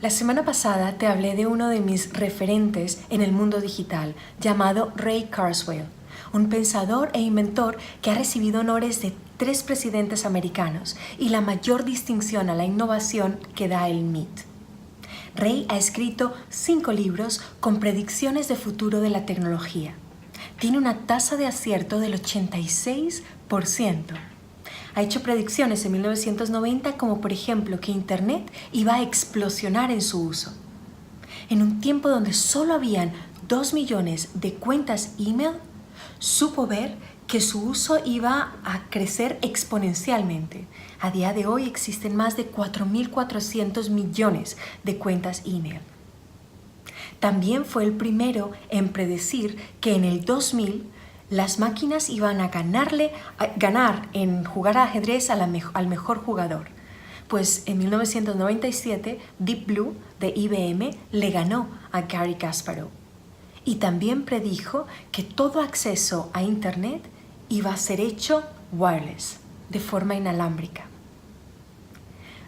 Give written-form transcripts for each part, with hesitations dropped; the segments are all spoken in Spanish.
La semana pasada te hablé de uno de mis referentes en el mundo digital, llamado Ray Kurzweil, un pensador e inventor que ha recibido honores de 3 presidentes americanos y la mayor distinción a la innovación que da el MIT. Ray ha escrito 5 libros con predicciones de futuro de la tecnología. Tiene una tasa de acierto del 86%. Ha hecho predicciones en 1990 como por ejemplo que Internet iba a explosionar en su uso. En un tiempo donde solo habían 2 millones de cuentas email, supo ver que su uso iba a crecer exponencialmente. A día de hoy existen más de 4.400 millones de cuentas email. También fue el primero en predecir que en el 2000 las máquinas iban a ganar en jugar ajedrez al mejor jugador. Pues en 1997 Deep Blue de IBM le ganó a Garry Kasparov. Y también predijo que todo acceso a Internet iba a ser hecho wireless, de forma inalámbrica.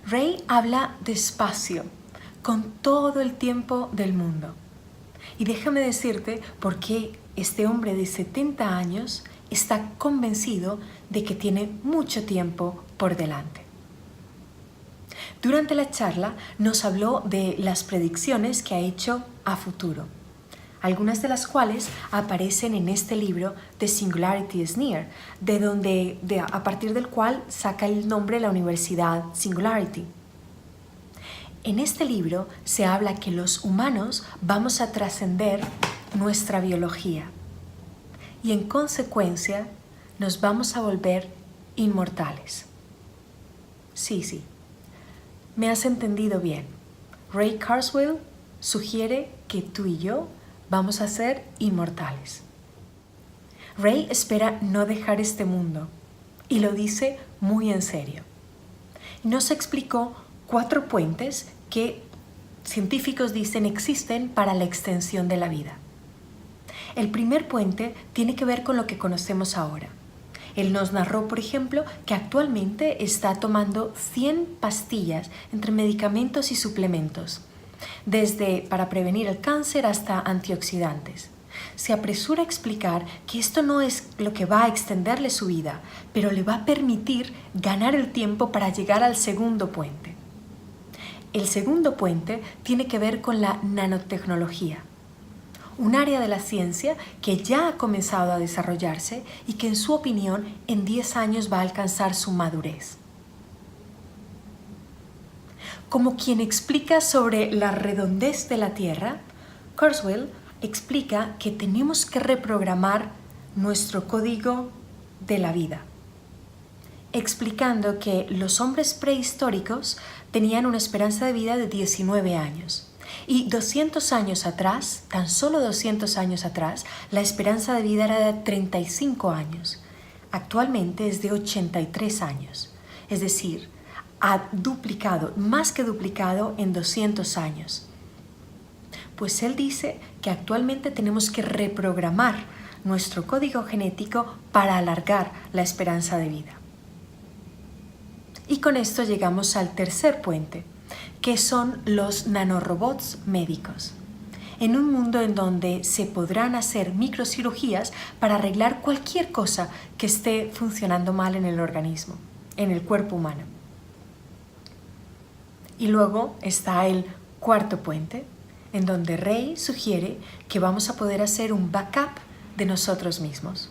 Ray habla despacio, con todo el tiempo del mundo. Y déjame decirte por qué este hombre de 70 años está convencido de que tiene mucho tiempo por delante. Durante la charla nos habló de las predicciones que ha hecho a futuro, algunas de las cuales aparecen en este libro The Singularity is Near, a partir del cual saca el nombre la Universidad Singularity. En este libro se habla que los humanos vamos a trascender nuestra biología y en consecuencia nos vamos a volver inmortales. Sí, me has entendido bien. Ray Kurzweil sugiere que tú y yo vamos a ser inmortales. Ray espera no dejar este mundo y lo dice muy en serio. Nos explicó 4 puentes que científicos dicen existen para la extensión de la vida. El primer puente tiene que ver con lo que conocemos ahora. Él nos narró, por ejemplo, que actualmente está tomando 100 pastillas entre medicamentos y suplementos, desde para prevenir el cáncer hasta antioxidantes. Se apresura a explicar que esto no es lo que va a extenderle su vida, pero le va a permitir ganar el tiempo para llegar al segundo puente. El segundo puente tiene que ver con la nanotecnología, un área de la ciencia que ya ha comenzado a desarrollarse y que en su opinión en 10 años va a alcanzar su madurez. Como quien explica sobre la redondez de la Tierra, Kurzweil explica que tenemos que reprogramar nuestro código de la vida, explicando que los hombres prehistóricos tenían una esperanza de vida de 19 años. Y 200 años atrás, tan solo 200 años atrás, la esperanza de vida era de 35 años. Actualmente es de 83 años. Es decir, ha duplicado, más que duplicado en 200 años. Pues él dice que actualmente tenemos que reprogramar nuestro código genético para alargar la esperanza de vida. Y con esto llegamos al tercer puente, que son los nanorobots médicos. En un mundo en donde se podrán hacer microcirugías para arreglar cualquier cosa que esté funcionando mal en el organismo, en el cuerpo humano. Y luego está el cuarto puente, en donde Ray sugiere que vamos a poder hacer un backup de nosotros mismos.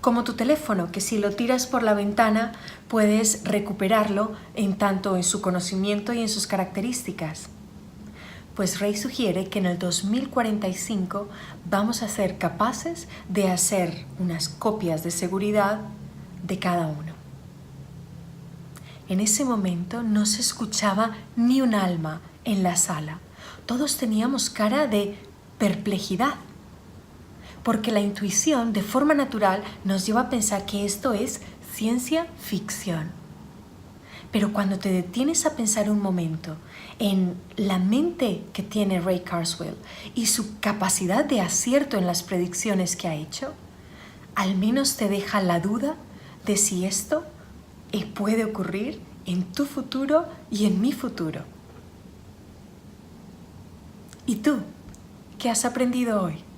Como tu teléfono, que si lo tiras por la ventana puedes recuperarlo tanto en su conocimiento y en sus características. Pues Ray sugiere que en el 2045 vamos a ser capaces de hacer unas copias de seguridad de cada uno. En ese momento no se escuchaba ni un alma en la sala. Todos teníamos cara de perplejidad, porque la intuición de forma natural nos lleva a pensar que esto es ciencia ficción. Pero cuando te detienes a pensar un momento en la mente que tiene Ray Kurzweil y su capacidad de acierto en las predicciones que ha hecho, al menos te deja la duda de si esto puede ocurrir en tu futuro y en mi futuro. ¿Y tú? ¿Qué has aprendido hoy?